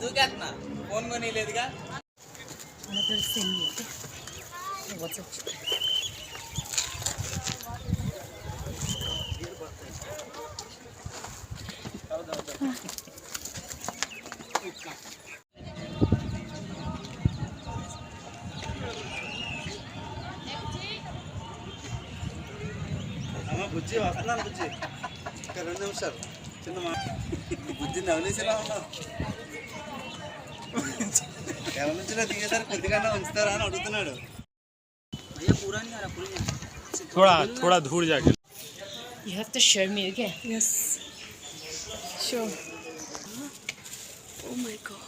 దూకేస్తున్నా phone కొని లేదుగా బుజ్జి వస్తున్నాను బుజ్జి ఇంకా 2 నిమిషాలు చిన్న బుజ్జి నవనీసిలా ఉన్నావు ఎవరి నుంచి దిగేసారి కొద్దిగా ఉంచుతారా అని అడుగుతున్నాడు थोड़ा थोड़ा दूर जाके You have to show me again. Yes. Sure. Oh my god.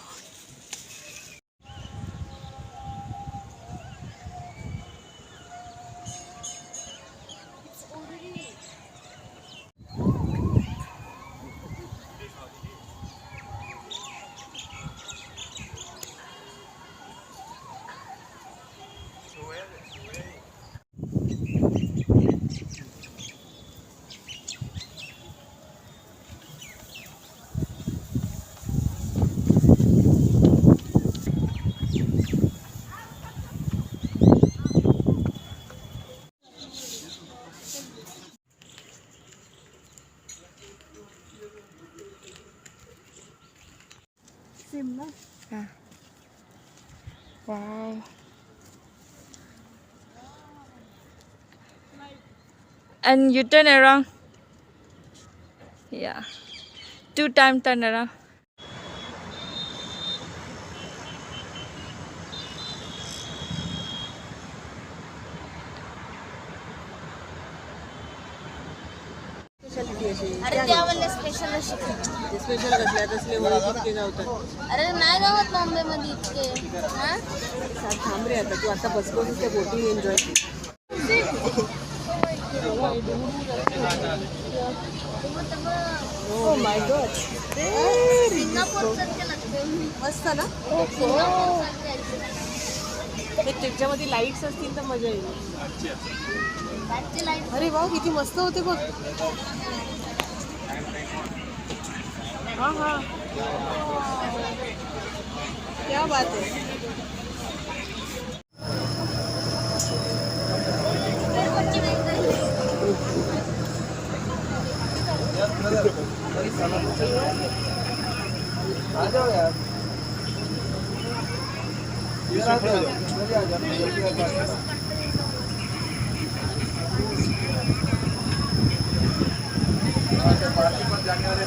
Simla. Yeah. Wow. And you turn around. Yeah. 2 times turn around. अरे त्यावेळेला स्पेशल शिकले स्पेशल कसल्या तसले वळी इतके गावतात. अरे नाही गावात बॉम्बे मध्ये इतके हा थांब रे आता तू आता बसबोस त्या बोटिंग एन्जॉय कर. Oh my god. सिंगापूर सारखे लागते मस्त ना. त्याच्यामध्ये लाईट्स असतील तर मजा येईल. अरे वा किती मस्त होते बघ. हा हा क्या बात है. आ जाओ यार पार्टी पर जाने वाले